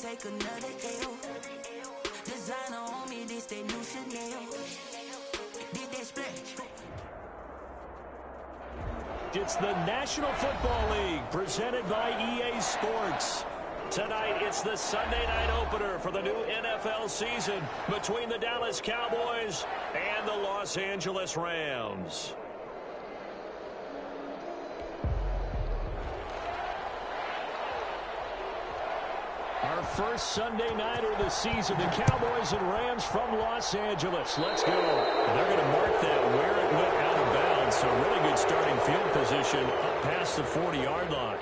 take another L. Designer on me, this they new Chanel. Did they splash? It's the National Football League presented by EA Sports. Tonight, it's the Sunday night opener for the new NFL season between the Dallas Cowboys and the Los Angeles Rams. Our first Sunday nighter of the season, the Cowboys and Rams from Los Angeles. Let's go. They're going to mark that where it went out of bounds. So really good starting field position up past the 40-yard line.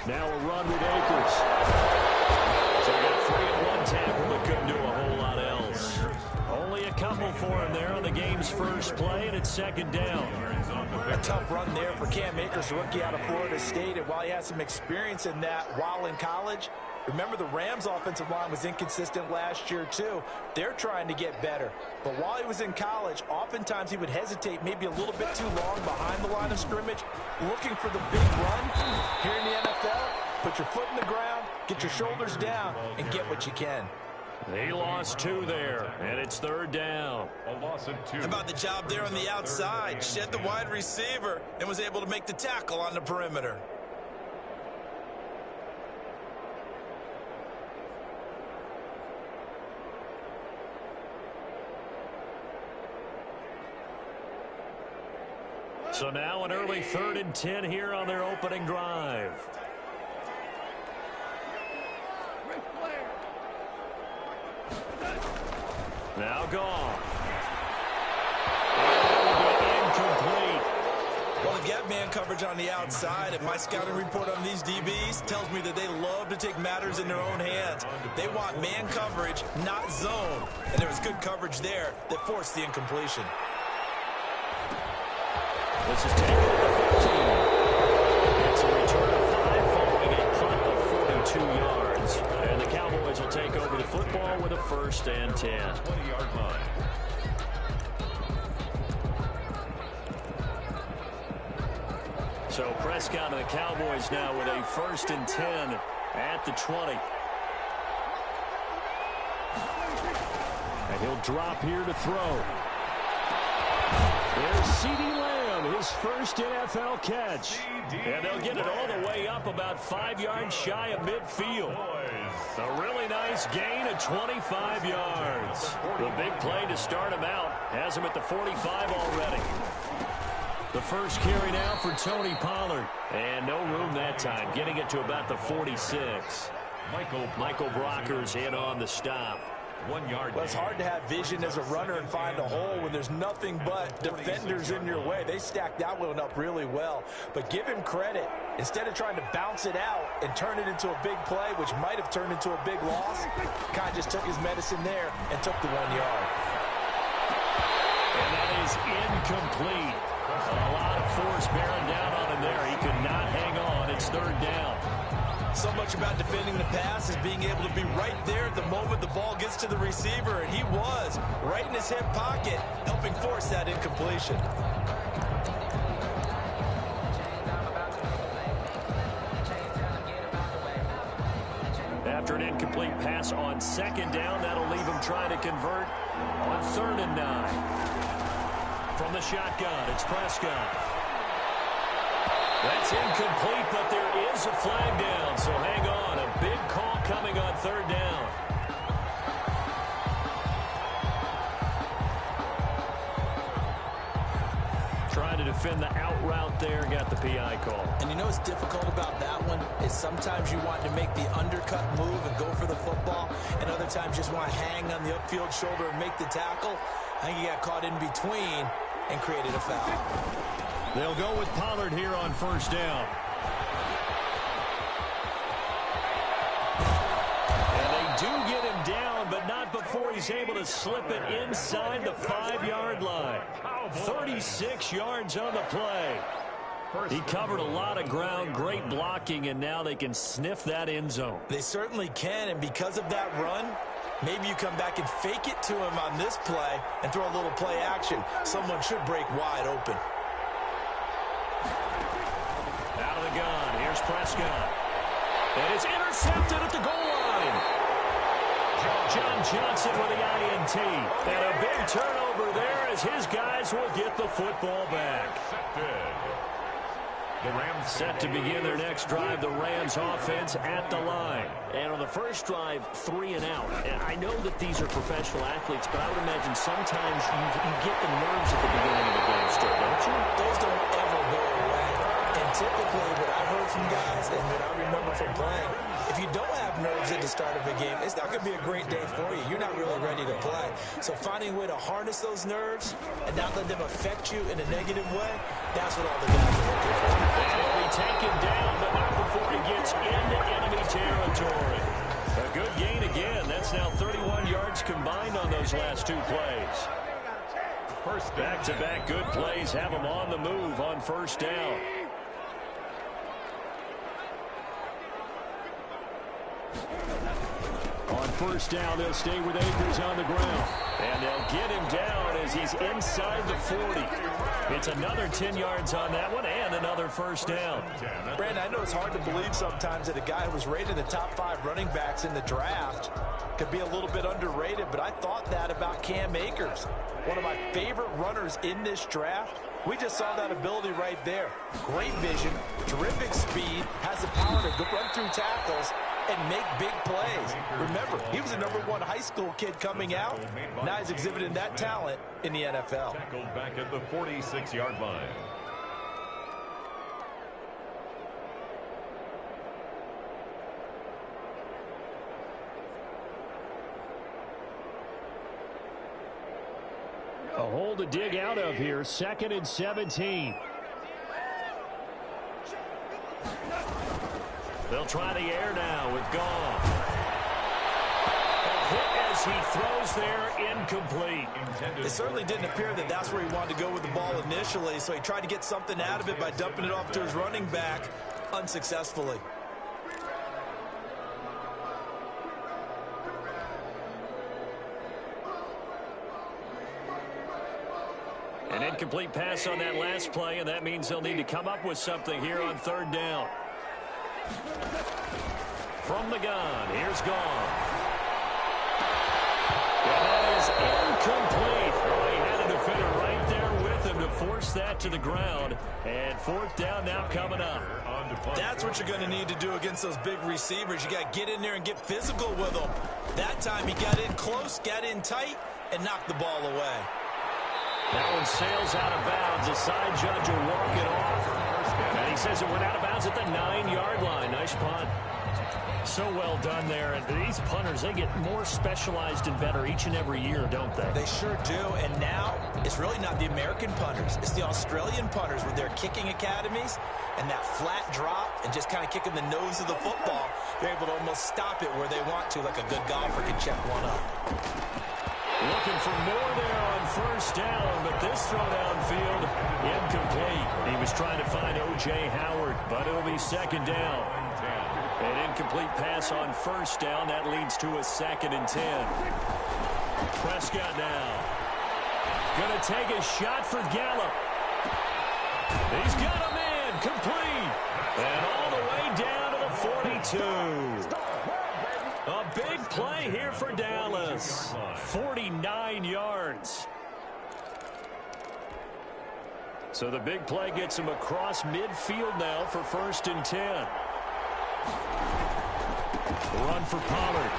Now a run with Akers. So they got 3 in one tackle, but couldn't do a whole lot else. Only a couple for him there on the game's first play, and it's second down. A tough run there for Cam Akers, rookie out of Florida State. And while he has some experience in that while in college, remember the Rams' offensive line was inconsistent last year too. They're trying to get better. But while he was in college, oftentimes he would hesitate maybe a little bit too long behind the line of scrimmage, looking for the big run. Here in the NFL, put your foot in the ground, get your shoulders down, and get what you can. He lost 2 there, and it's third down. A loss of 2. How about the job there on the outside? Shed the wide receiver and was able to make the tackle on the perimeter. So now an early 3rd and 10 here on their opening drive. Now gone. Incomplete. Well, they've got man coverage on the outside, and my scouting report on these DBs tells me that they love to take matters in their own hands. They want man coverage, not zone. And there was good coverage there that forced the incompletion. This is taken at the 15. It's a return of 5 following a punt of 42 yards. And the Cowboys will take over the football with a 1st and 10. 20-yard line. So Prescott and the Cowboys now with a 1st and 10 at the 20. And he'll drop here to throw. There's CeeDee Lamb, his first NFL catch. And they'll get it all the way up about 5 yards shy of midfield. A really nice gain of 25 yards. The big play to start him out has him at the 45 already. The first carry now for Tony Pollard. And no room that time, getting it to about the 46. Michael Brockers in on the stop. 1 yard. Well, it's hard to have vision as a runner and find a hole when there's nothing but defenders in your way. They stacked that one up really well. But give him credit. Instead of trying to bounce it out and turn it into a big play, which might have turned into a big loss, Kai just took his medicine there and took the 1 yard. And that is incomplete. A lot of force bearing down on him there. He could not hang on. It's 3rd down. So much about defending the pass is being able to be right there at the moment the ball gets to the receiver, and he was right in his hip pocket, helping force that incompletion. After an incomplete pass on 2nd down, that'll leave him trying to convert on 3rd and 9. From the shotgun, it's Prescott. That's incomplete, but there is a flag down, so hang on. A big call coming on 3rd down. Trying to defend the out route there, got the PI call. And you know what's difficult about that one is sometimes you want to make the undercut move and go for the football, and other times you just want to hang on the upfield shoulder and make the tackle. I think he got caught in between and created a foul. They'll go with Pollard here on 1st down. And they do get him down, but not he's able to slip it inside the 5-yard line. 36 yards on the play. He covered a lot of ground, great blocking, and now they can sniff that end zone. They certainly can, and because of that run, maybe you come back and fake it to him on this play and throw a little play action. Someone should break wide open. Out of the gun, here's Prescott. And it's intercepted at the goal line. John Johnson with the INT. And a big turnover there as his guys will get the football back. Set to begin their next drive, the Rams offense at the line. And on the first drive, 3 and out. And I know that these are professional athletes, but I would imagine sometimes you get the nerves at the beginning of the game still, don't you? Those don't ever go away. And typically what I heard from guys and what I remember from playing, if you don't have nerves at the start of a game, it's not going to be a great day for you. You're not really ready to play. So finding a way to harness those nerves and not let them affect you in a negative way, that's what all the guys are looking for. And he'll be taken down, but not before he gets into enemy territory. A good gain again. That's now 31 yards combined on those last 2 plays. Back-to-back good plays have them on the move on first down. On first down, they'll stay with Akers on the ground. And they'll get him down as he's inside the 40. It's another 10 yards on that one and another first down. Brandon, I know it's hard to believe sometimes that a guy who was rated in the top 5 running backs in the draft could be a little bit underrated, but I thought that about Cam Akers. One of my favorite runners in this draft. We just saw that ability right there. Great vision, terrific speed, has the power to run through tackles and make big plays. Remember, he was a #1 high school kid coming out. Now he's exhibiting that talent in the NFL. Tackled back at the 46-yard line. A hole to dig out of here. 2nd and 17. They'll try the air now with Goff. A hit as he throws there, incomplete. It certainly didn't appear that that's where he wanted to go with the ball initially, so he tried to get something out of it by dumping it off to his running back unsuccessfully. An incomplete pass on that last play, and that means they'll need to come up with something here on 3rd down. From the gun, here's Goff. And that is incomplete. Oh, he had a defender right there with him to force that to the ground. And 4th down now coming up. That's what you're going to need to do against those big receivers. You got to get in there and get physical with them. That time he got in close, got in tight, and knocked the ball away. That one sails out of bounds. The side judge will walk it off. And he says it went out of bounds at the 9-yard line. Nice punt. So well done there. And these punters, they get more specialized and better each and every year, don't they? They sure do. And now it's really not the American punters. It's the Australian punters with their kicking academies and that flat drop and just kind of kicking the nose of the football. They're able to almost stop it where they want to, like a good golfer can check one up. Looking for more there on first down, but this throw downfield, incomplete. He was trying to find O.J. Howard, but it'll be 2nd down. An incomplete pass on first down. That leads to a 2nd and 10. Prescott now. Going to take a shot for Gallup. He's got a man, complete. And all the way down to the 42. A big play here for Dallas. 49 yards. So the big play gets him across midfield now for 1st and 10. Run for Pollard.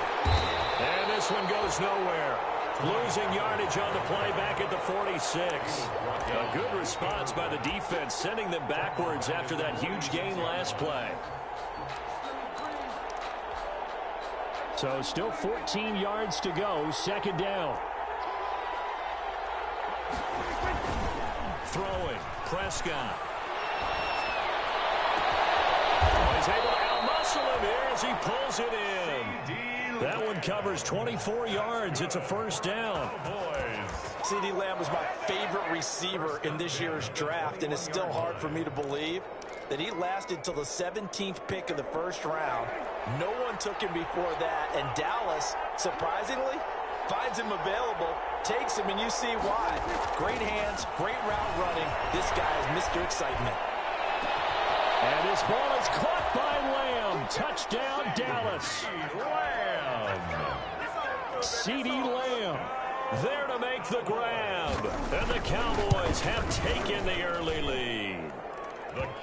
And this one goes nowhere. Losing yardage on the play back at the 46. A good response by the defense, sending them backwards after that huge gain last play. So still 14 yards to go, 2nd down. Throwing, Prescott. Oh, he's able to out-muscle him here as he pulls it in. That one covers 24 yards. It's a first down. CeeDee Lamb was my favorite receiver in this year's draft, and it's still hard for me to believe that he lasted till the 17th pick of the first round. No one took him before that, and Dallas, surprisingly, finds him available, takes him, and you see why. Great hands, great route running. This guy is Mr. Excitement. And this ball is caught by Lamb. Touchdown, Dallas. CeeDee Lamb there to make the grab. And the Cowboys have taken the early lead.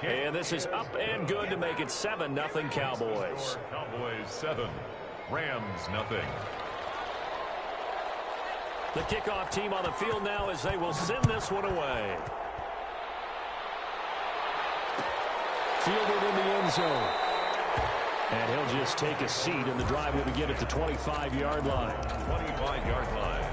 And this is up and good to make it 7-0 Cowboys. Cowboys 7, Rams 0. The kickoff team on the field now as they will send this one away. Fielded in the end zone. And he'll just take a seat, and the drive will begin at the 25-yard line. 25-yard line.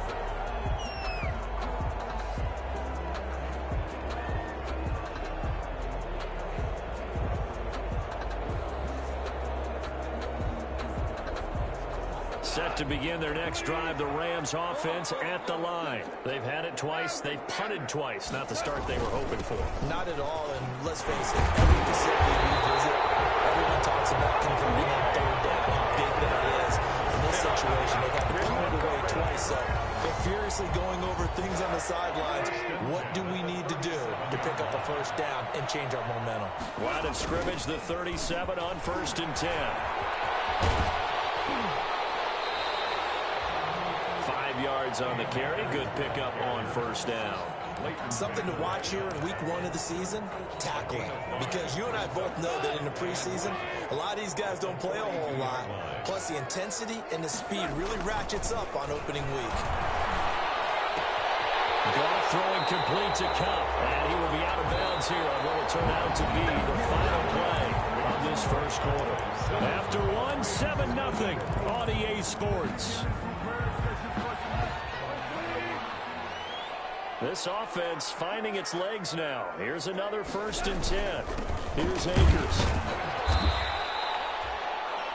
Set to begin their next drive, the Rams offense at the line. They've had it twice. They've punted twice. Not the start they were hoping for. Not at all, and let's face it, every facility we visit, everyone talks about converting on third down, how big that is. In this situation, they've had to punt it away twice, so they're furiously going over things on the sidelines. What do we need to do to pick up a first down and change our momentum? Line of scrimmage, the 37 on 1st and 10. 5 yards on the carry. Good pickup on first down. Something to watch here in week 1 of the season, tackling. Because you and I both know that in the preseason, a lot of these guys don't play a whole lot. Plus, the intensity and the speed really ratchets up on opening week. Goff throwing complete to Cup. And he will be out of bounds here on what will turn out to be the final play of this first quarter. After one, 7-0 on EA Sports. This offense finding its legs now. Here's another 1st and 10. Here's Akers.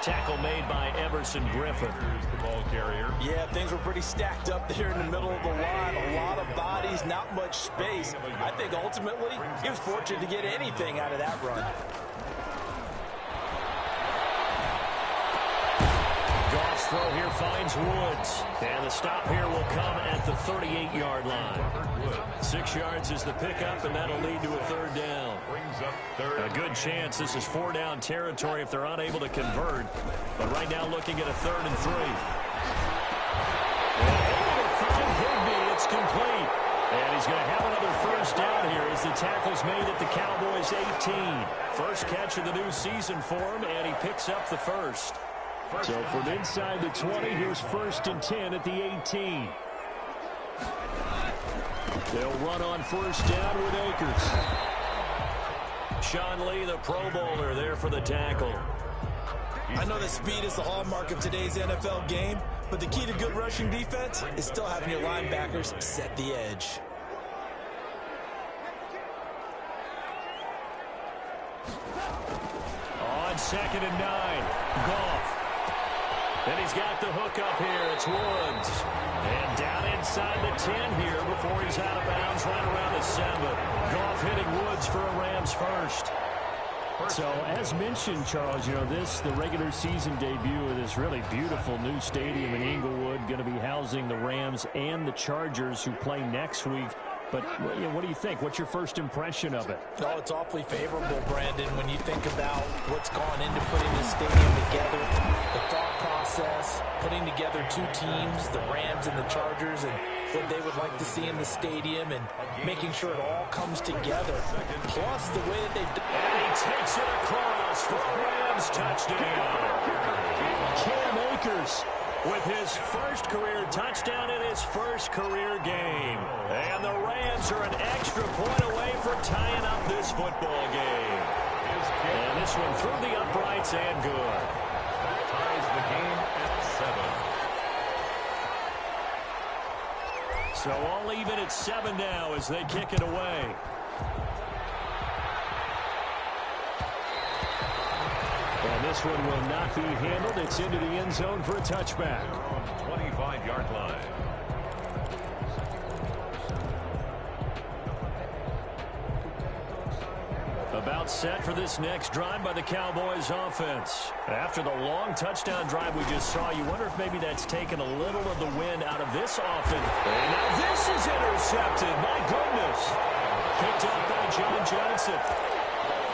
Tackle made by Everson Griffin. Here's the ball carrier. Yeah, things were pretty stacked up there in the middle of the line. A lot of bodies, not much space. I think ultimately he was fortunate to get anything out of that run. Goff's throw here finds Woods. And the stop here will come at the 38-yard line. 6 yards is the pickup, and that'll lead to a third down. A good chance this is 4-down territory if they're unable to convert. But right now looking at a 3rd and 3. And able to find Higbee. It's complete. And he's going to have another first down here as the tackle's made at the Cowboys' 18. First catch of the new season for him, and he picks up the first. So from inside the 20, here's 1st and 10 at the 18. They'll run on first down with Akers. Sean Lee, the Pro Bowler, there for the tackle. I know that speed is the hallmark of today's NFL game, but the key to good rushing defense is still having your linebackers set the edge. On 2nd and 9, Goff. And he's got the hook up here. It's Woods. And down inside the 10 here before he's out of bounds right around the 7. Goff hitting Woods for a Rams first. So, as mentioned, Charles, you know, the regular season debut of this really beautiful new stadium in Inglewood, going to be housing the Rams and the Chargers who play next week. But you know, what do you think? What's your first impression of it? Oh, it's awfully favorable, Brandon, when you think about what's gone into putting this stadium together, the thought process, putting together two teams, the Rams and the Chargers, and what they would like to see in the stadium, and making sure it all comes together. Plus, the way that they've done. And he takes it across for a Rams touchdown. Cam Akers with his first career touchdown in his first career game. And the Rams are an extra point away from tying up this football game. And this one through the uprights and good. Ties the game at 7. So all even at 7 now as they kick it away. And this one will not be handled. It's into the end zone for a touchback. 25-yard line. About set for this next drive by the Cowboys offense. After the long touchdown drive we just saw, you wonder if maybe that's taken a little of the wind out of this offense. And now this is intercepted. My goodness. Picked up by John Johnson.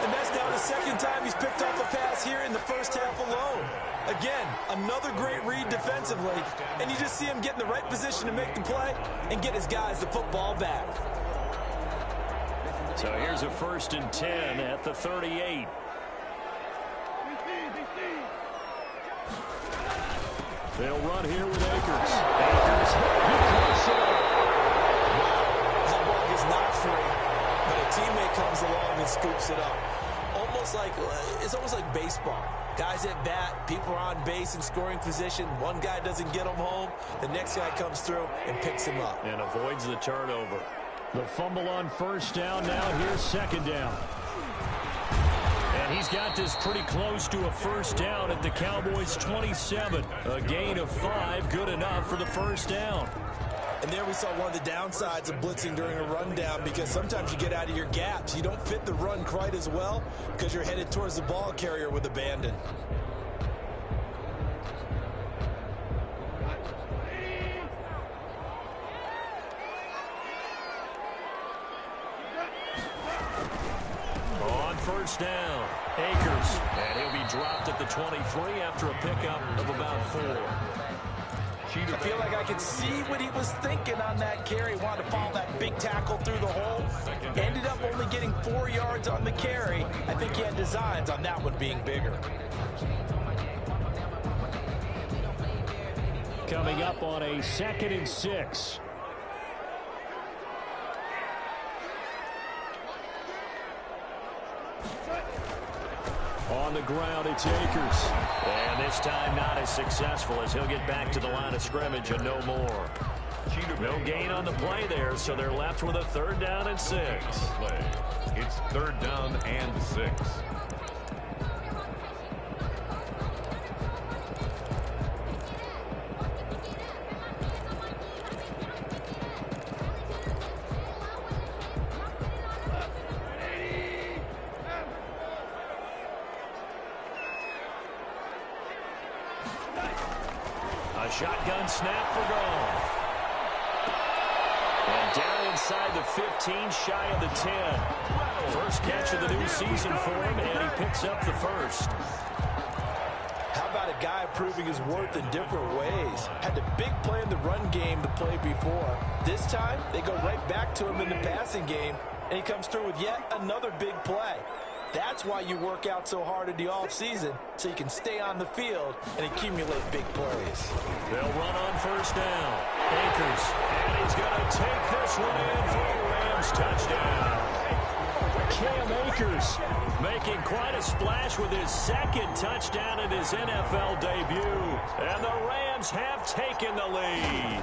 And that's now the second time he's picked off a pass here in the first half alone. Again, another great read defensively. And you just see him get in the right position to make the play and get his guys the football back. So here's a 1st and 10 at the 38. They'll run here with Akers. Akers. That ball is not free, but a teammate comes along and scoops it up. It's almost like baseball. Guys at bat, people are on base in scoring position. One guy doesn't get him home. The next guy comes through and picks him up. And avoids the turnover. The fumble on 1st down. Now here's 2nd down. And he's got this pretty close to a 1st down at the Cowboys' 27. A gain of 5, good enough for the 1st down. And there we saw one of the downsides of blitzing during a rundown, because sometimes you get out of your gaps. You don't fit the run quite as well because you're headed towards the ball carrier with abandon. On 1st down, Akers. And he'll be dropped at the 23 after a pickup of about 4. I feel like I could see what he was thinking on that carry. Wanted to follow that big tackle through the hole. Ended up only getting 4 yards on the carry. I think he had designs on that one being bigger. Coming up on a 2nd and 6. On the ground, it's Akers. And this time not as successful, as he'll get back to the line of scrimmage and no more. No gain on the play there, so they're left with a 3rd down and 6. It's 3rd down and 6. A shotgun snap for Goff. And down inside the 15, shy of the 10. First catch of the new season for him, and he picks up the 1st. How about a guy proving his worth in different ways? Had the big play in the run game to play before. This time, they go right back to him in the passing game, and he comes through with yet another big play. That's why you work out so hard in the offseason, so you can stay on the field and accumulate big plays. They'll run on 1st down. Akers, and he's going to take this one in for a Rams touchdown. Cam Akers making quite a splash with his 2nd touchdown in his NFL debut. And the Rams have taken the lead.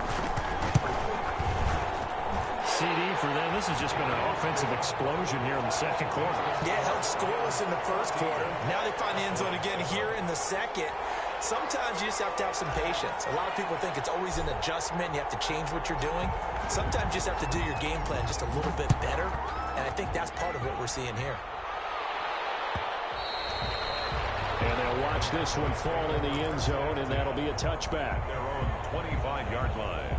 CD for them. This has just been an offensive explosion here in the 2nd quarter. Yeah, held scoreless in the 1st quarter. Now they find the end zone again here in the 2nd. Sometimes you just have to have some patience. A lot of people think it's always an adjustment. You have to change what you're doing. Sometimes you just have to do your game plan just a little bit better. And I think that's part of what we're seeing here. And they'll watch this one fall in the end zone, and that'll be a touchback. Their own 25-yard line.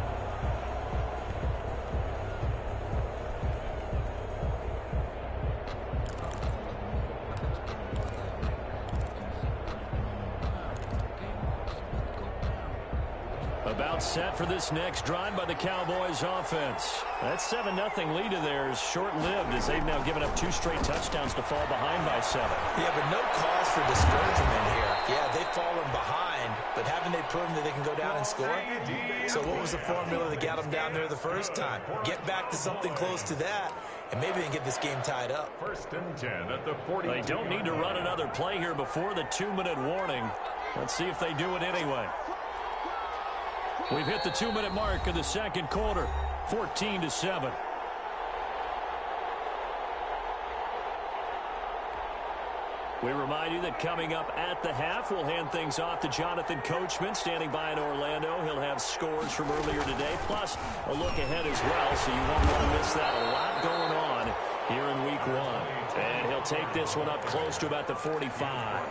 About set for this next drive by the Cowboys offense. That 7-0 lead of theirs short-lived, as they've now given up 2 straight touchdowns to fall behind by 7. Yeah, but no cause for discouragement here. Yeah, they've fallen behind, but haven't they proven that they can go down and score? So what was the formula that got them down there the first time? Get back to something close to that, and maybe they can get this game tied up. 1st and 10 at the 40. They don't need to run another play here before the 2-minute warning. Let's see if they do it anyway. We've hit the 2-minute mark of the 2nd quarter, 14-7. We remind you that coming up at the half, we'll hand things off to Jonathan Coachman, standing by in Orlando. He'll have scores from earlier today, plus a look ahead as well, so you won't want to miss that. A lot going on here in Week 1. And he'll take this one up close to about the 45.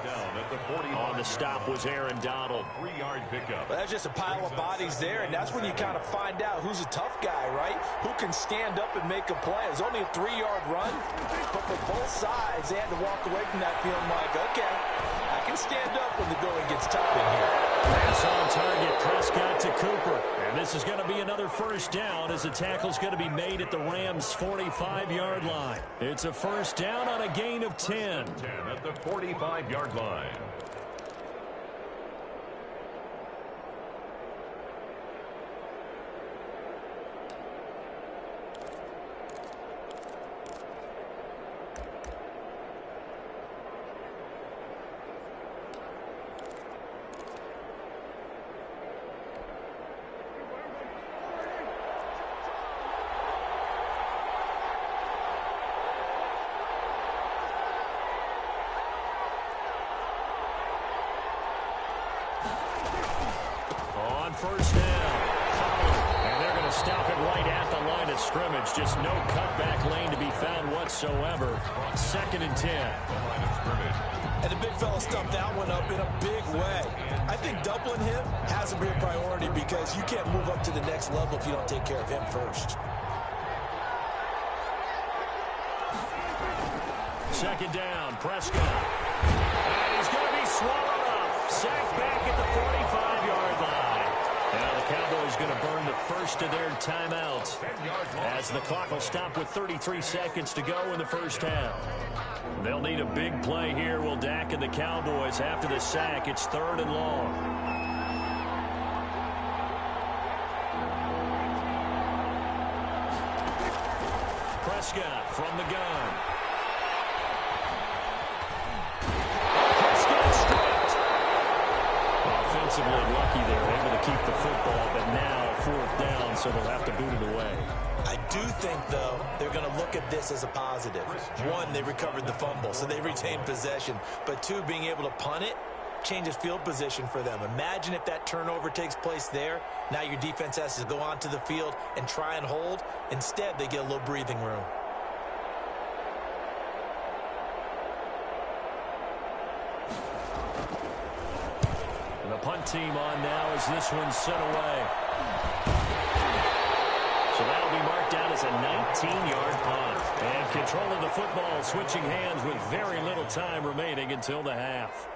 On the stop was Aaron Donald. 3-yard pickup. Well, that's just a pile of bodies there, and that's when you kind of find out who's a tough guy, right? Who can stand up and make a play. It was only a 3-yard run, but for both sides, they had to walk away from that feeling like, okay, I can stand up when the going gets tough in here. Pass on target, Prescott to Cooper. And this is going to be another first down as the tackle's going to be made at the Rams' 45-yard line. It's a first down on a gain of 10. 10 at the 45-yard line. First down. And they're going to stop it right at the line of scrimmage. Just no cutback lane to be found whatsoever. 2nd and 10. And the big fella stuffed that one up in a big way. I think doubling him has to be a priority because you can't move up to the next level if you don't take care of him first. 2nd down, Prescott. And he's going to be swallowed up. Sacked back at the 45-yard line. Now the Cowboys going to burn the first of their timeouts as the clock will stop with 33 seconds to go in the first half. They'll need a big play here, will Dak and the Cowboys after the sack. It's 3rd and long. Prescott from the gun. Offensively lucky they're able to keep the football, but now 4th down, so they'll have to boot it away. I do think, though, they're going to look at this as a positive. 1, they recovered the fumble, so they retained possession. But 2, being able to punt it changes field position for them. Imagine if that turnover takes place there. Now your defense has to go onto the field and try and hold. Instead, they get a little breathing room. Punt team on now as this one's sent away. So that'll be marked down as a 19-yard punt. And control of the football switching hands with very little time remaining until the half.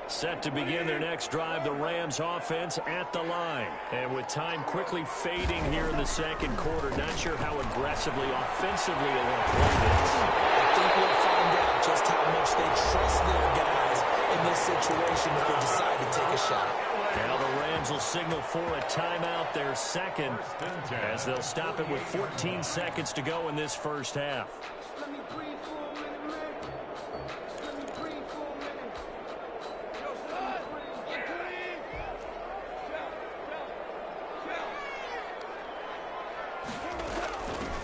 Set to begin their next drive, the Rams offense at the line. And with time quickly fading here in the second quarter, not sure how aggressively, offensively they want to play this. I think we'll find out just how much they trust their guys in this situation if they decide to take a shot. Now the Rams will signal for a timeout, their second, as they'll stop it with 14 seconds to go in this first half.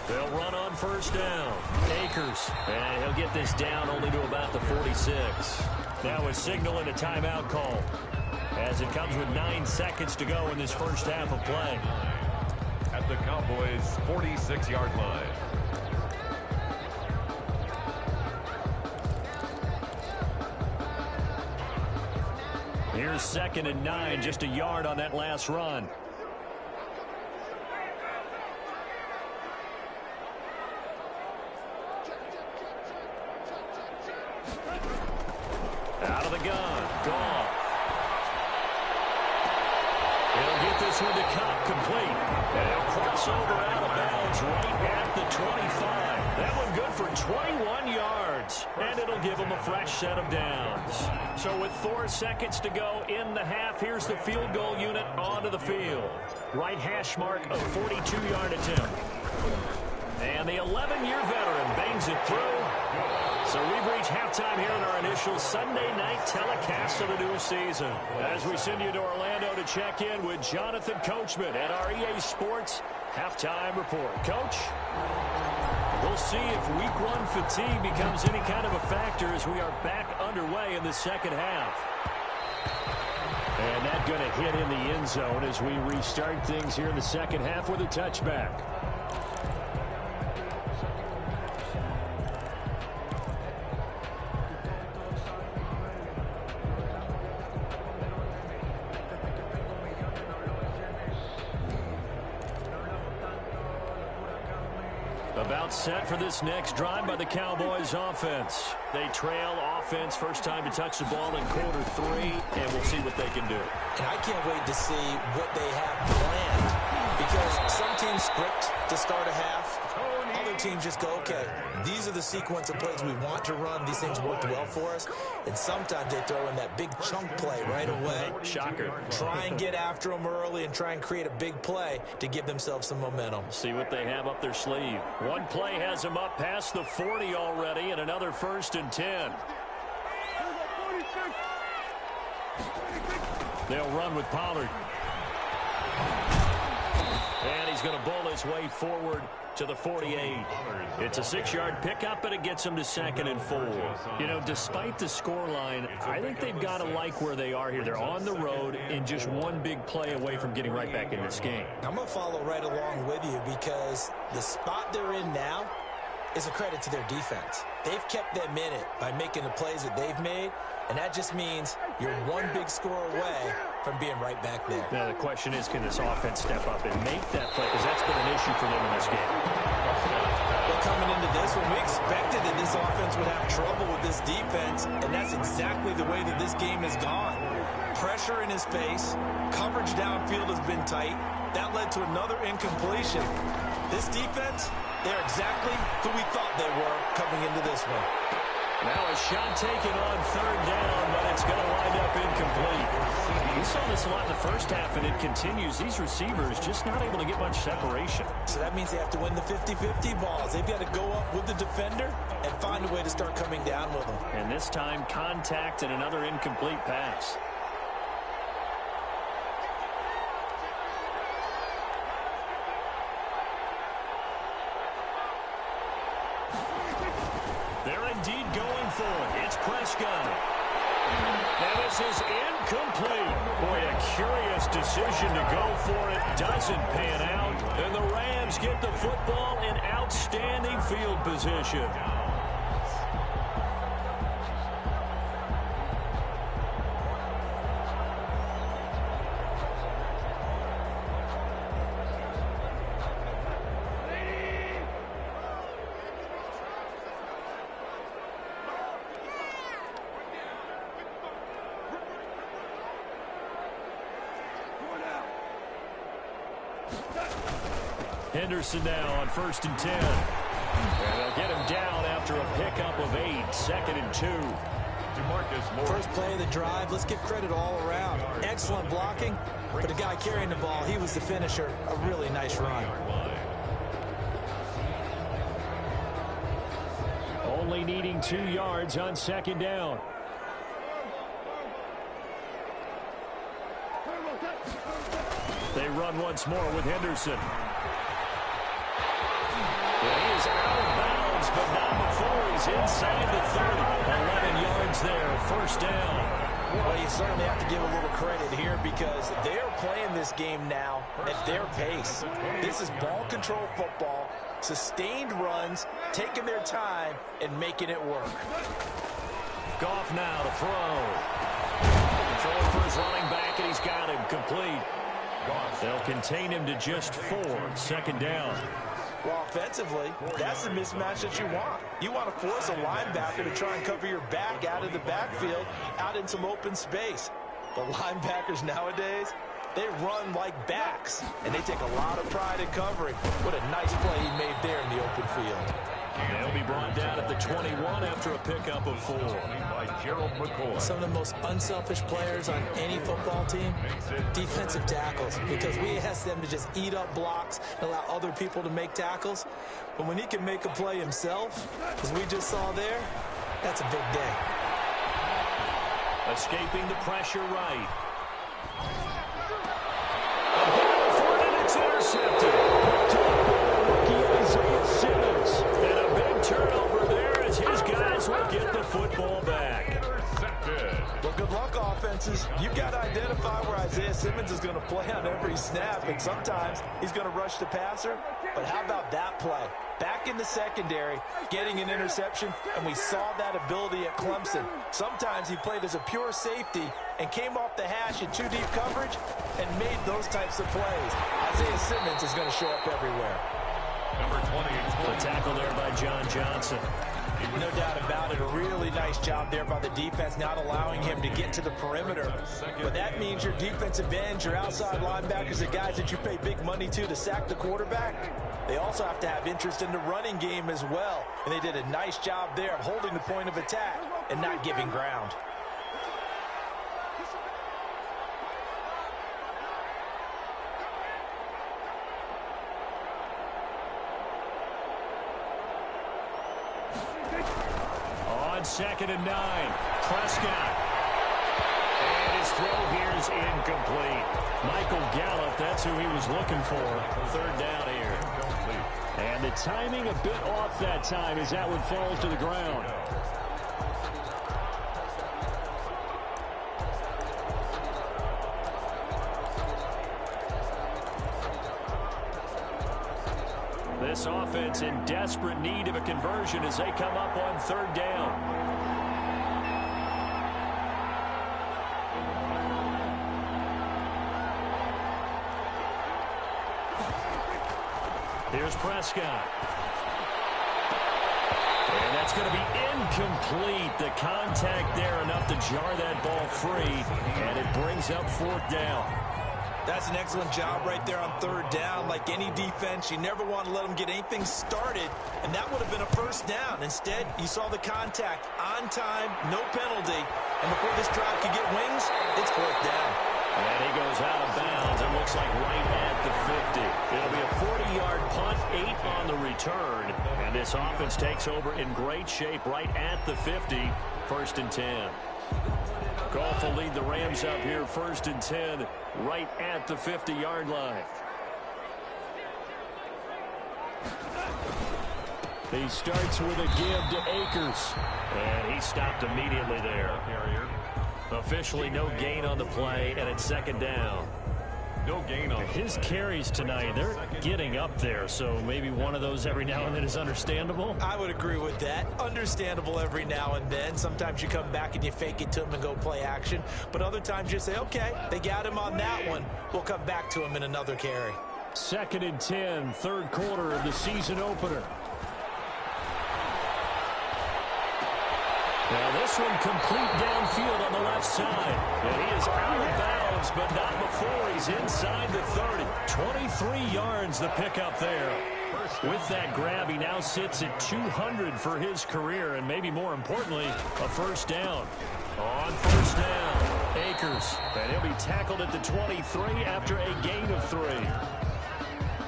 They'll run on first down. Akers. And he'll get this down only to about the 46. Now a signal and a timeout call as it comes with 9 seconds to go in this first half of play. At the Cowboys' 46-yard line. Here's 2nd and 9, just a yard on that last run. Out of the gun, Goff. He'll get this one to Cup complete. And he'll cross over out of bounds right at the 25. That one good for 21 yards. And it'll give him a fresh set of downs. So with 4 seconds to go in the half, here's the field goal unit onto the field. Right hash mark, a 42-yard attempt. And the 11-year veteran bangs it through. So we've reached halftime here in our initial Sunday night telecast of the new season. As we send you to Orlando to check in with Jonathan Coachman at our EA Sports Halftime Report. Coach, we'll see if Week 1 fatigue becomes any kind of a factor as we are back underway in the second half. And that going to hit in the end zone as we restart things here in the second half with a touchback. About set for this next drive by the Cowboys offense. They trail offense, first time to touch the ball in quarter 3, and we'll see what they can do. And I can't wait to see what they have planned, because some teams script to start a half. Other teams just go, okay, these are the sequence of plays we want to run. These things worked well for us. And sometimes they throw in that big chunk play right away. Shocker. Try and get after them early and try and create a big play to give themselves some momentum. See what they have up their sleeve. One play has them up past the 40 already, and another 1st and 10. They'll run with Pollard. And he's going to bowl his way forward to the 48. It's a 6-yard pickup, and it gets them to 2nd and 4. You know, despite the scoreline, I think they've got to like where they are here. They're on the road and just one big play away from getting right back in this game. I'm going to follow right along with you, because the spot they're in now is a credit to their defense. They've kept them in it by making the plays that they've made, and that just means you're one big score away from being right back there. Now, the question is, can this offense step up and make that play? Because that's been an issue for them in this game. Well, coming into this one, we expected that this offense would have trouble with this defense, and that's exactly the way that this game has gone. Pressure in his face, coverage downfield has been tight. That led to another incompletion. This defense, they're exactly who we thought they were coming into this one. Now a shot taken on 3rd down, but it's going to wind up incomplete. We saw this a lot in the first half, and it continues. These receivers just not able to get much separation. So that means they have to win the 50-50 balls. They've got to go up with the defender and find a way to start coming down with them. And this time, contact and another incomplete pass. They're indeed going for it. It's Prescott. And this is incomplete. Boy, a curious decision to go for it. Doesn't pan out. And the Rams get the football in outstanding field position. Henderson now on 1st and 10. And they'll get him down after a pickup of 8. 2nd and 2. First play of the drive, let's give credit all around. Excellent blocking, but the guy carrying the ball, he was the finisher. A really nice run. Only needing 2 yards on 2nd down. They run once more with Henderson. He is out of bounds, but not before he's inside the 30. 11 yards there, 1st down. Well, you certainly have to give a little credit here, because they're playing this game now at their pace. This is ball control football, sustained runs, taking their time, and making it work. Goff now to throw. Throwing for his running back, and he's got him complete. They'll contain him to just 4. 2nd down. Well, offensively, that's the mismatch that you want. You want to force a linebacker to try and cover your back out of the backfield, out in some open space. The linebackers nowadays, they run like backs, and they take a lot of pride in covering. What a nice play he made there in the open field. They'll be brought down at the 21 after a pickup of 4. Some of the most unselfish players on any football team, defensive tackles, because we ask them to just eat up blocks and allow other people to make tackles. But when he can make a play himself, as we just saw there, That's a big day. Escaping the pressure right. And it's intercepted. Picked up by rookie Isaiah Simmons. And a big turnover there as his guys will get the football back. Well, good luck, offenses. You've got to identify where Isaiah Simmons is going to play on every snap, and sometimes he's going to rush the passer. But how about that play? Back in the secondary, getting an interception, and we saw that ability at Clemson. Sometimes he played as a pure safety and came off the hash in two deep coverage and made those types of plays. Isaiah Simmons is going to show up everywhere. Number 20. The tackle there by John Johnson. No doubt about it. A really nice job there by the defense, not allowing him to get to the perimeter. But that means your defensive ends, your outside linebackers, the guys that you pay big money to sack the quarterback, they also have to have interest in the running game as well. And they did a nice job there of holding the point of attack and not giving ground. On 2nd and 9, Prescott. And his throw here is incomplete. Michael Gallup, that's who he was looking for. 3rd down here. And the timing a bit off that time as that one falls to the ground. This offense in desperate need of a conversion as they come up on 3rd down. Here's Prescott. And that's going to be incomplete. The contact there enough to jar that ball free, and it brings up 4th down. That's an excellent job right there on 3rd down. Like any defense, you never want to let them get anything started, and that would have been a 1st down. Instead, you saw the contact on time, no penalty, and before this drive could get wings, it's 4th down. And he goes out of bounds. It looks like right at the 50. It'll be a 40-yard punt, 8 on the return, and this offense takes over in great shape right at the 50, 1st and 10. Goff will lead the Rams up here, 1st and 10, right at the 50-yard line. He starts with a give to Akers, and he stopped immediately there. Officially no gain on the play, and it's 2nd down. No gain on his carries tonight. They're getting up there, so maybe one of those every now and then is understandable. I would agree with that. Understandable every now and then. Sometimes you come back and you fake it to him and go play action. But other times you say, okay, they got him on that one. We'll come back to him in another carry. 2nd and 10, 3rd quarter of the season opener. Now this one complete downfield on the left side. And he is out of bounds, but not before he's inside the 30. 23 yards the pickup there. With that grab, he now sits at 200 for his career, and maybe more importantly, a 1st down. On 1st down, Akers. And he'll be tackled at the 23 after a gain of 3.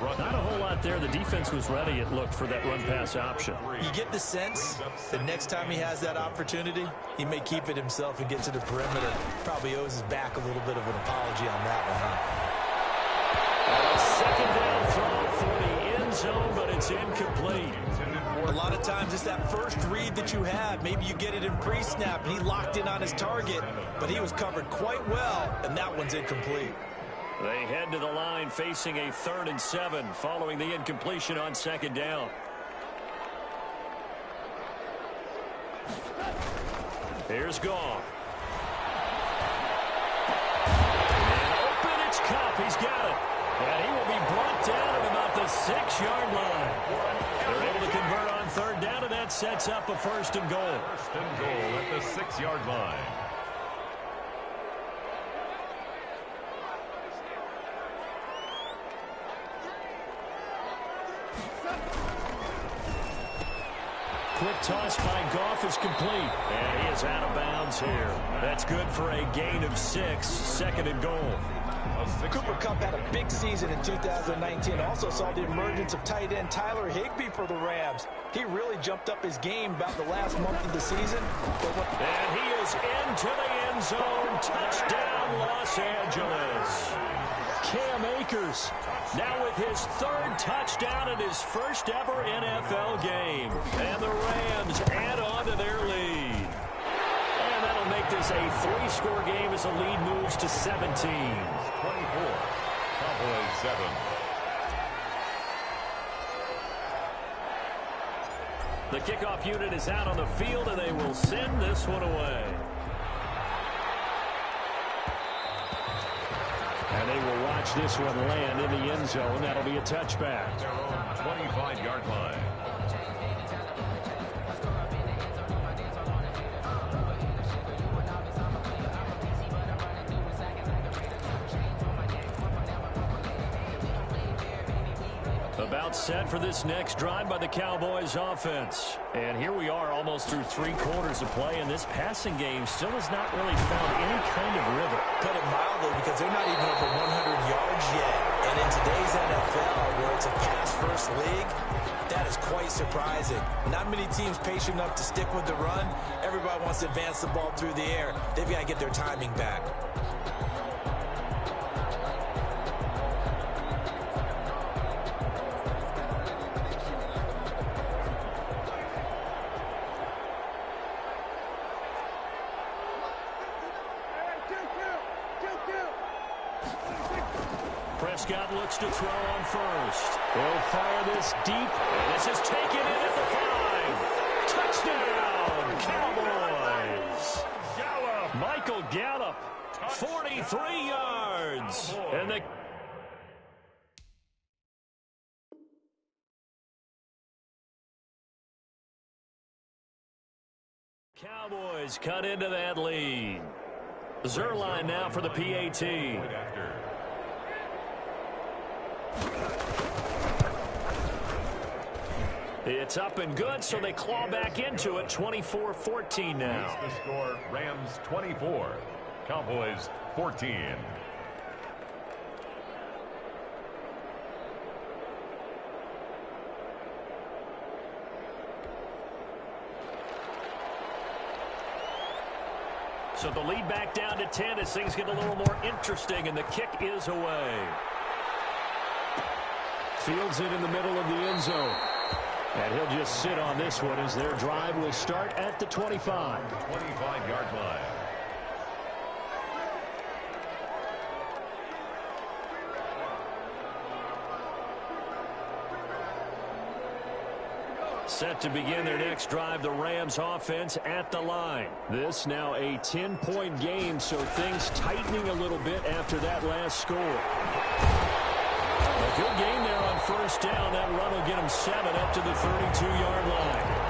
Not a whole lot there. The defense was ready, it looked, for that run-pass option. You get the sense that next time he has that opportunity, he may keep it himself and get to the perimeter. Probably owes his back a little bit of an apology on that one, huh? 2nd down throw for the end zone, but it's incomplete. A lot of times it's that first read that you have. Maybe you get it in pre-snap, and he locked in on his target, but he was covered quite well, and that one's incomplete. They head to the line facing a 3rd and 7 following the incompletion on 2nd down. Here's Goff. And open, it's Cup. He's got it. And he will be brought down at about the 6-yard line. They're able to convert on 3rd down, and that sets up a 1st and goal. 1st and goal at the 6-yard line. Quick toss by Goff is complete. And he is out of bounds here. That's good for a gain of 6, 2nd and goal. Cooper Kupp had a big season in 2019. Also saw the emergence of tight end Tyler Higbee for the Rams. He really jumped up his game about the last month of the season. And he is into the end zone. Touchdown, Los Angeles. Cam Akers now with his third touchdown in his first ever NFL game. And the Rams add on to their lead. And that'll make this a 3-score game as the lead moves to 17. 24. Cowboys 7. The kickoff unit is out on the field, and they will send this one away. And they will watch this one land in the end zone. That'll be a touchback. Their own 25-yard line. About set for this next drive by the Cowboys offense. And here we are almost through 3 quarters of play, and this passing game still has not really found any kind of rhythm. Put it mildly, because they're not even over 100 yards yet. And in today's NFL, where it's a pass-first league, that is quite surprising. Not many teams patient enough to stick with the run. Everybody wants to advance the ball through the air. They've got to get their timing back. Prescott looks to throw on first. They'll fire this deep. And this is taken in at the 5. Touchdown, Cowboys. Michael Gallup, 43 yards. And the Cowboys cut into that lead. Zerline now for the PAT. It's up and good, so they claw back into it. 24-14 now. The score, Rams 24, Cowboys 14. So the lead back down to 10 as things get a little more interesting, and the kick is away. Fields it in the middle of the end zone. And he'll just sit on this one as their drive will start at the 25. 25-yard line. Set to begin their next drive, the Rams offense at the line. This now a 10-point game, so things tightening a little bit after that last score. A good game there on first down. That run will get them 7 up to the 32-yard line.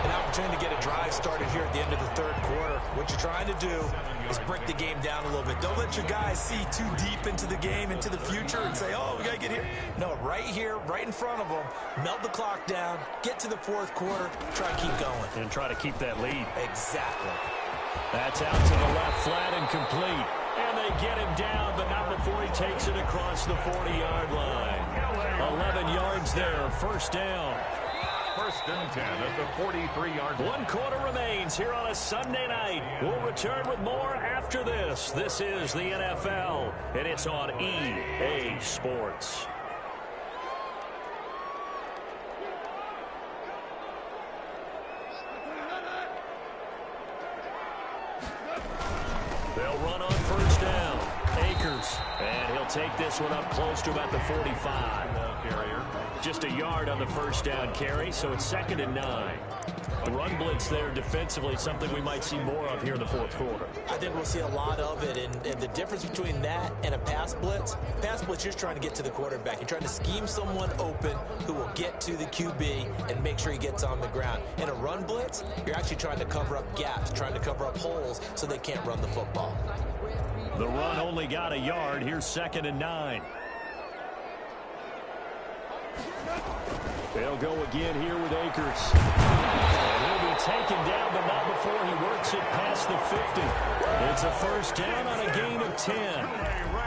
An opportunity to get a drive started here at the end of the third quarter. What you're trying to do is break the game down a little bit. Don't let your guys see too deep into the game, into the future, and say, oh, we got to get here. No, right here, right in front of them, melt the clock down, get to the fourth quarter, try to keep going. And try to keep that lead. Exactly. That's out to the left, flat and complete. And they get him down, but not before he takes it across the 40-yard line. 11 yards there, first down. First and 10 at the 43-yard line. 1 quarter remains here on a Sunday night. We'll return with more after this. This is the NFL, and it's on EA Sports. They'll run on first down. Akers, and he'll take this one up close to about the 45. Carrier. Just a yard on the first down carry, so it's 2nd and 9. The run blitz there defensively, something we might see more of here in the fourth quarter. I think we'll see a lot of it, and the difference between that and a pass blitz, you're just trying to get to the quarterback. You're trying to scheme someone open who will get to the QB and make sure he gets on the ground. In a run blitz, you're actually trying to cover up gaps, trying to cover up holes so they can't run the football. The run only got a yard. Here's 2nd and 9. They'll go again here with Akers. And he'll be taken down, but not before he works it past the 50. It's a first down on a gain of 10.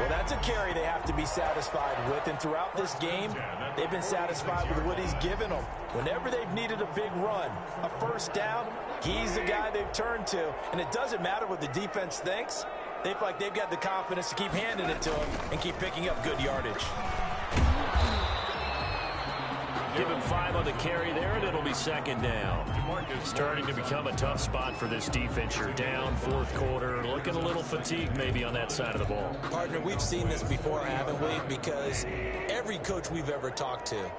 Well, that's a carry they have to be satisfied with, and throughout this game, they've been satisfied with what he's given them. Whenever they've needed a big run, a first down, he's the guy they've turned to, and it doesn't matter what the defense thinks. They feel like they've got the confidence to keep handing it to him and keep picking up good yardage. Give him 5 on the carry there, and it'll be second down. Starting to become a tough spot for this defense. You're down fourth quarter, looking a little fatigued maybe on that side of the ball. Partner, we've seen this before, haven't we? Because every coach we've ever talked to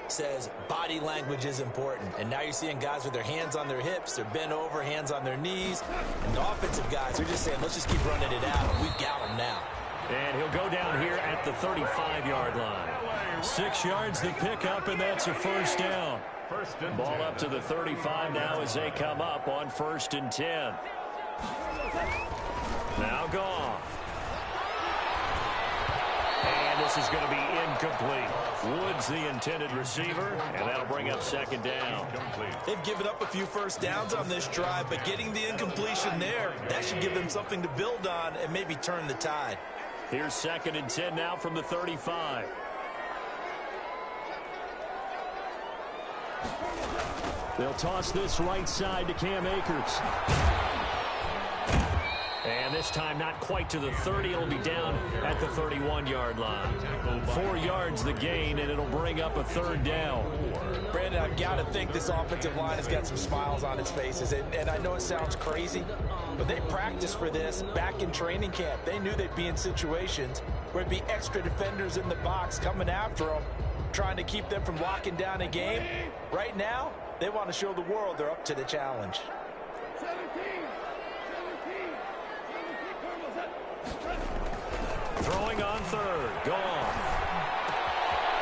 says body language is important. And now you're seeing guys with their hands on their hips, they're bent over, hands on their knees. And the offensive guys are just saying, let's just keep running it out. We've got them now. And he'll go down here at the 35-yard line. 6 yards the pickup, and that's a first down. Ball up to the 35 now as they come up on 1st and 10. Now Goff. And this is going to be incomplete. Woods the intended receiver, and that'll bring up second down. They've given up a few first downs on this drive, but getting the incompletion there, that should give them something to build on and maybe turn the tide. Here's 2nd and 10 now from the 35. They'll toss this right side to Cam Akers. And this time not quite to the 30. It'll be down at the 31-yard line. 4 yards the gain, and it'll bring up a third down. Brandon, I've got to think this offensive line has got some smiles on its faces. And I know it sounds crazy, but they practiced for this back in training camp. They knew they'd be in situations where it'd be extra defenders in the box coming after them, trying to keep them from locking down a game. Right now, they want to show the world they're up to the challenge. Throwing on third. Goff.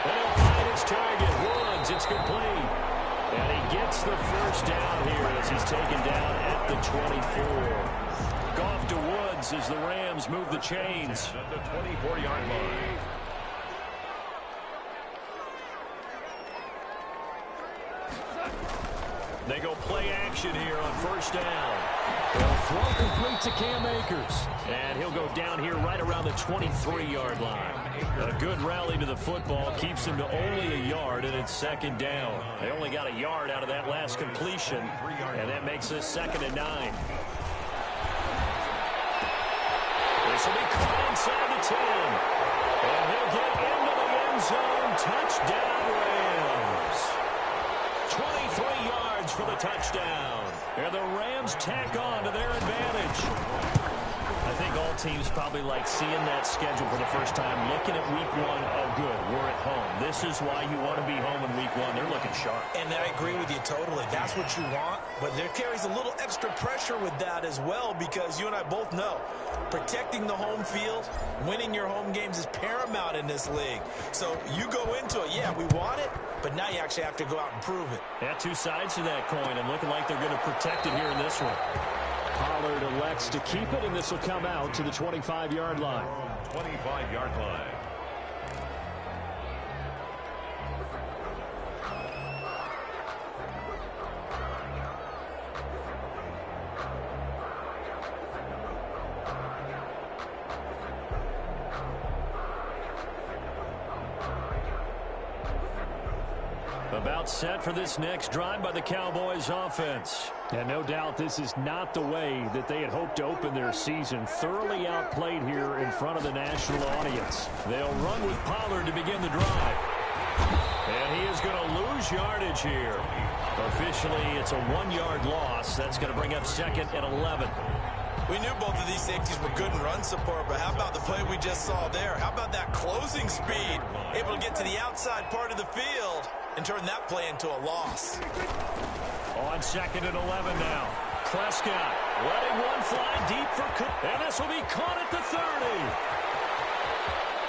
And he'll find his target. Woods. It's complete. And he gets the first down here as he's taken down at the 24. Goff to Woods as the Rams move the chains. At the 24-yard line. They go play action here on first down. They'll throw complete to Cam Akers. And he'll go down here right around the 23-yard line. A good rally to the football keeps him to only a yard, and it's second down. They only got a yard out of that last completion, and that makes this 2nd and 9. This will be caught inside the 10. And he'll get into the end zone. Touchdown, Rams. 23 yards for the touchdown. And the Rams tack on to their advantage. I think all teams probably like seeing that schedule for the first time, looking at week 1. Oh, good, we're at home. This is why you want to be home in week 1. They're looking sharp. And I agree with you totally. That's what you want. But there carries a little extra pressure with that as well, because you and I both know protecting the home field, winning your home games is paramount in this league. So you go into it, yeah, we want it, but now you actually have to go out and prove it. Yeah, 2 sides to that coin, and looking like they're going to protect it here in this one. Pollard elects to keep it, and this will come out to the 25-yard line. 25-yard line. About set for this next drive by the Cowboys offense. And no doubt this is not the way that they had hoped to open their season. Thoroughly outplayed here in front of the national audience. They'll run with Pollard to begin the drive. And he is going to lose yardage here. Officially, it's a 1-yard loss. That's going to bring up 2nd and 11. We knew both of these safeties were good in run support, but how about the play we just saw there? How about that closing speed? Able to get to the outside part of the field and turn that play into a loss. On 2nd and 11 now. Prescott letting one fly deep for Cook. And this will be caught at the 30.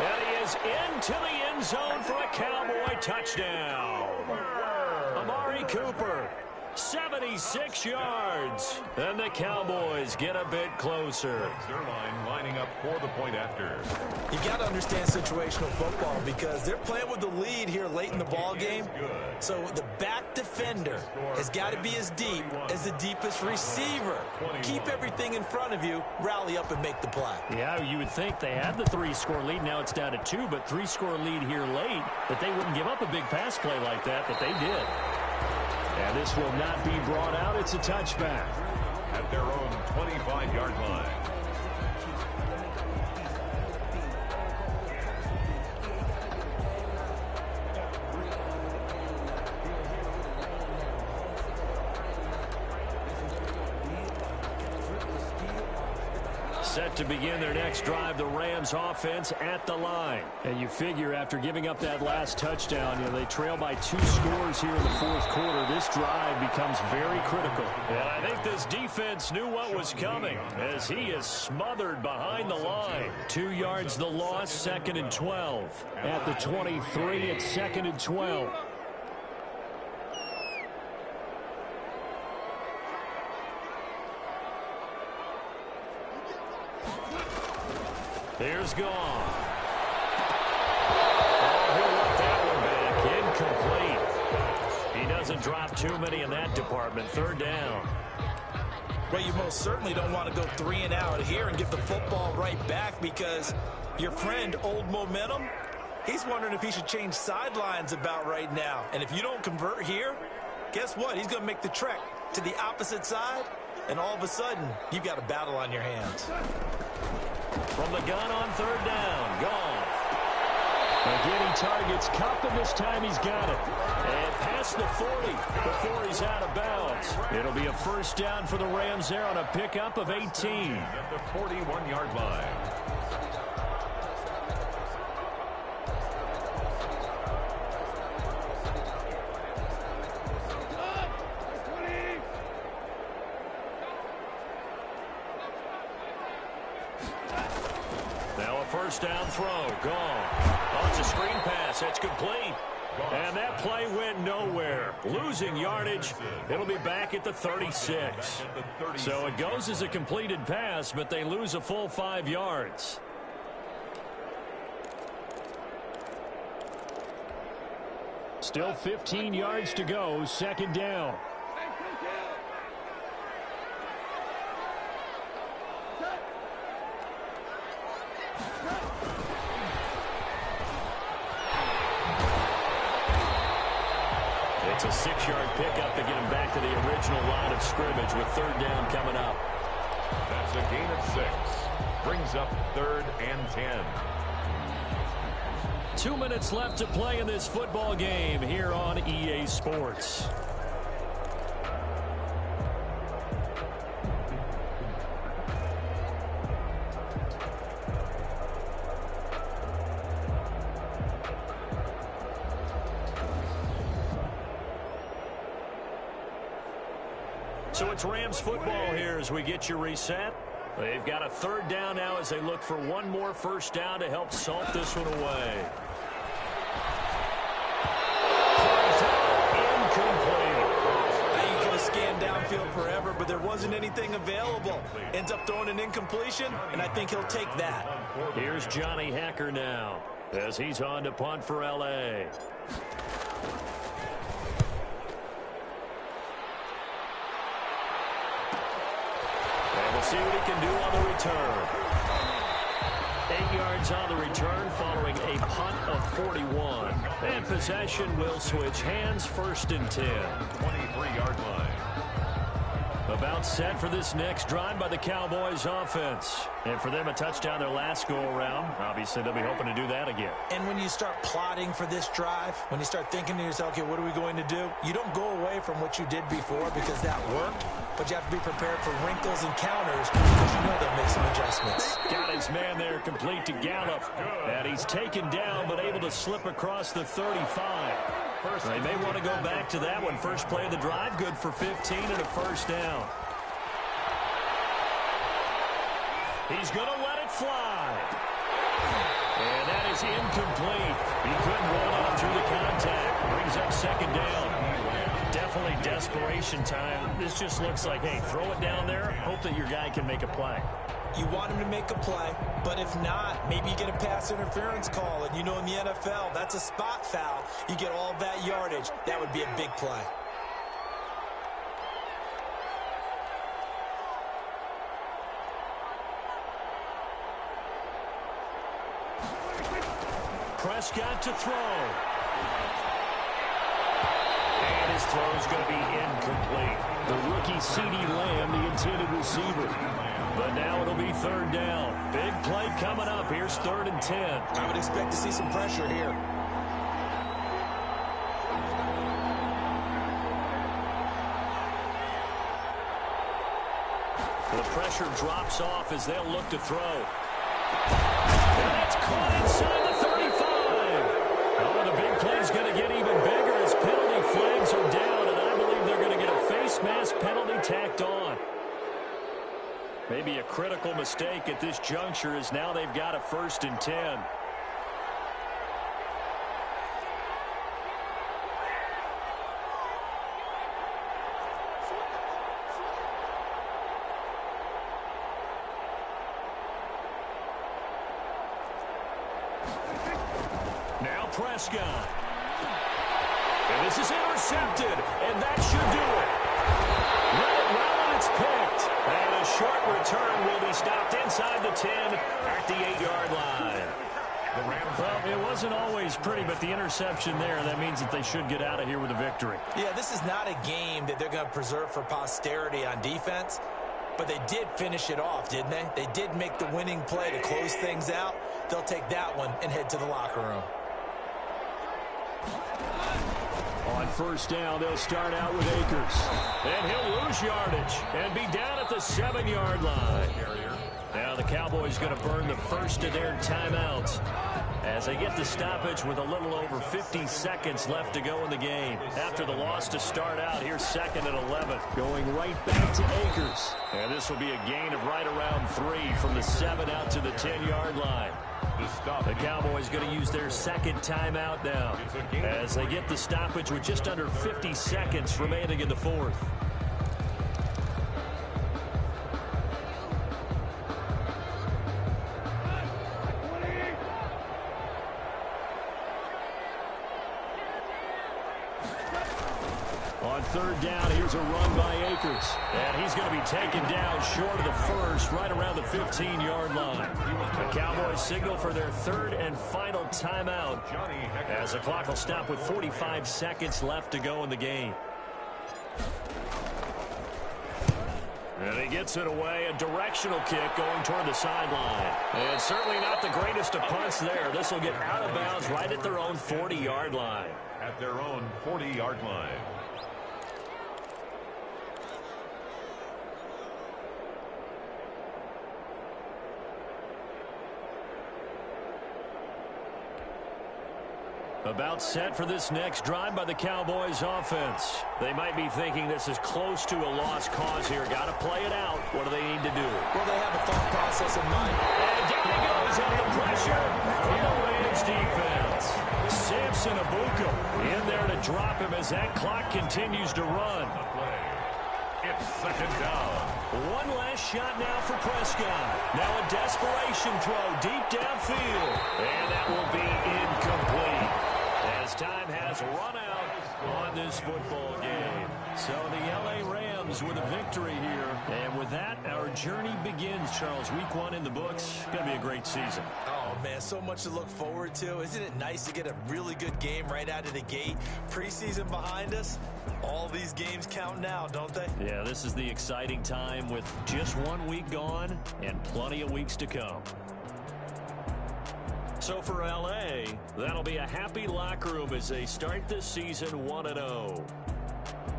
And he is into the end zone for a Cowboy touchdown. Amari Cooper. 76 yards. And the Cowboys get a bit closer. Zerline lining up for the point after. You got to understand situational football because they're playing with the lead here late in the ball game. So the back defender has got to be as deep as the deepest receiver. Keep everything in front of you, rally up and make the play. Yeah, you would think they had the 3-score lead. Now it's down to 2, but 3-score lead here late, that they wouldn't give up a big pass play like that, but they did. And this will not be brought out. It's a touchback. At their own 25-yard line. Set to begin their next drive, the Rams offense at the line. And you figure after giving up that last touchdown, they trail by 2 scores here in the fourth quarter. This drive becomes very critical. And I think this defense knew what was coming as he is smothered behind the line. 2 yards the loss, 2nd and 12. At the 23, it's 2nd and 12. Here's Goff. Oh, he'll let that one back. Incomplete. He doesn't drop too many in that department. 3rd down. Well, you most certainly don't want to go 3 and out here and give the football right back because your friend, Old Momentum, he's wondering if he should change sidelines about right now. And if you don't convert here, guess what? He's going to make the trek to the opposite side, and all of a sudden, you've got a battle on your hands. From the gun on 3rd down, Goff. Again, he targets Kupp, and this time he's got it. And past the 40 before he's out of bounds. It'll be a 1st down for the Rams there on a pickup of 18. At the 41-yard line. Now a 1st down throw. Gone. Oh, it's a screen pass. That's complete. And that play went nowhere. Losing yardage. It'll be back at the 36. So it goes as a completed pass, but they lose a full 5 yards. Still 15 yards to go. 2nd down. It's a 6-yard pickup to get him back to the original line of scrimmage with 3rd down coming up. That's a gain of 6. Brings up 3rd and 10. 2 minutes left to play in this football game here on EA Sports. So it's Rams football here as we get you reset. They've got a 3rd down now as they look for one more 1st down to help salt this one away. Incomplete. Now you could have scanned downfield forever, but there wasn't anything available. Ends up throwing an incompletion, and I think he'll take that. Here's Johnny Hacker now as he's on to punt for L.A. We'll see what he can do on the return. 8 yards on the return following a punt of 41. And possession will switch hands, 1st and 10. 23-yard line. About set for this next drive by the Cowboys offense. And for them, a touchdown their last go-around. Obviously, they'll be hoping to do that again. And when you start plotting for this drive, when you start thinking to yourself, okay, what are we going to do? You don't go away from what you did before because that worked, but you have to be prepared for wrinkles and counters because you know they'll make some adjustments. Got his man there complete to Gallup. And he's taken down but able to slip across the 35. They may want to go back to that one. First play of the drive, good for 15 and a 1st down. He's going to let it fly. And that is incomplete. He couldn't roll on through the contact. Brings up 2nd down. Definitely desperation time. This just looks like, hey, throw it down there, hope that your guy can make a play. You want him to make a play, but if not, maybe you get a pass interference call. And you know in the NFL, that's a spot foul. You get all that yardage. That would be a big play. Prescott to throw. And his throw is going to be incomplete. The rookie CeeDee Lamb, the intended receiver. But now it'll be third down. Big play coming up. Here's 3rd and 10. I would expect to see some pressure here. The pressure drops off as they'll look to throw. And that's caught inside the 35. Oh, the big play's going to get even bigger as penalty flags are down, and I believe they're going to get a face mask penalty tacked on. Maybe a critical mistake at this juncture as now they've got a 1st and 10. Now Prescott. And this is intercepted, and that should do it. Let it run, and it's picked. And a short return will be stopped inside the 10 at the 8-yard line. Well, it wasn't always pretty, but the interception there, that means that they should get out of here with a victory. Yeah, this is not a game that they're going to preserve for posterity on defense, but they did finish it off, didn't they? They did make the winning play to close things out. They'll take that one and head to the locker room. On 1st down, they'll start out with Akers. And he'll lose yardage and be down at the 7-yard line. Now the Cowboys going to burn the first of their timeouts as they get the stoppage with a little over 50 seconds left to go in the game. After the loss to start out, here's 2nd and 11. Going right back to Akers. And this will be a gain of right around 3 from the 7 out to the 10-yard line. The Cowboys going to use their 2nd timeout now as they get the stoppage with just under 50 seconds remaining in the 4th. On 3rd down, here's a run by Akers. And he's going to be taken down short of the 1st, right around the 15-yard line. The Cowboys signal for their 3rd and final timeout as the clock will stop with 45 seconds left to go in the game. And he gets it away, a directional kick going toward the sideline. And certainly not the greatest of punts there. This will get out of bounds right at their own 40-yard line. At their own 40-yard line. About set for this next drive by the Cowboys offense. They might be thinking this is close to a lost cause here. Got to play it out. What do they need to do? Well, they have a thought process in mind. And down he goes under pressure from the Rams defense. Samson Abuka in there to drop him as that clock continues to run. It's 2nd down. One last shot now for Prescott. Now a desperation throw deep downfield. And that will be incomplete as time has run out on this football game. So the L.A. Rams with a victory here. And with that, our journey begins, Charles. Week 1 in the books. Going to be a great season. Oh, man, so much to look forward to. Isn't it nice to get a really good game right out of the gate? Preseason behind us. All these games count now, don't they? Yeah, this is the exciting time with just 1 week gone and plenty of weeks to come. So for L.A., that'll be a happy locker room as they start this season 1-0.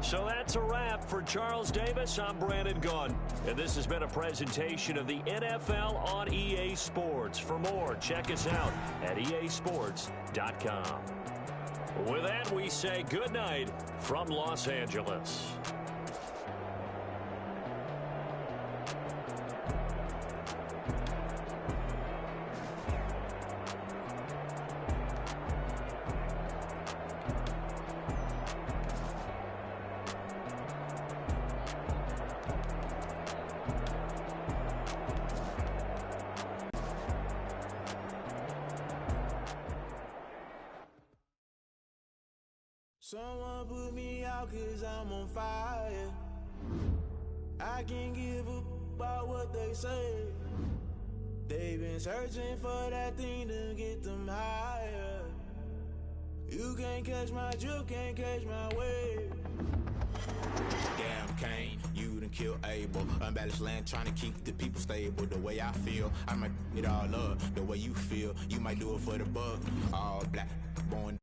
So that's a wrap for Charles Davis. I'm Brandon Gunn, and this has been a presentation of the NFL on EA Sports. For more, check us out at easports.com. With that, we say good night from Los Angeles. Someone put me out 'cause I'm on fire. I can't give a about what they say. They've been searching for that thing to get them higher. You can't catch my drift, can't catch my wave. Damn, Kane, you done killed Abel. Unbalanced land, trying to keep the people stable. The way I feel, I might it all up. The way you feel, you might do it for the buck. All black, born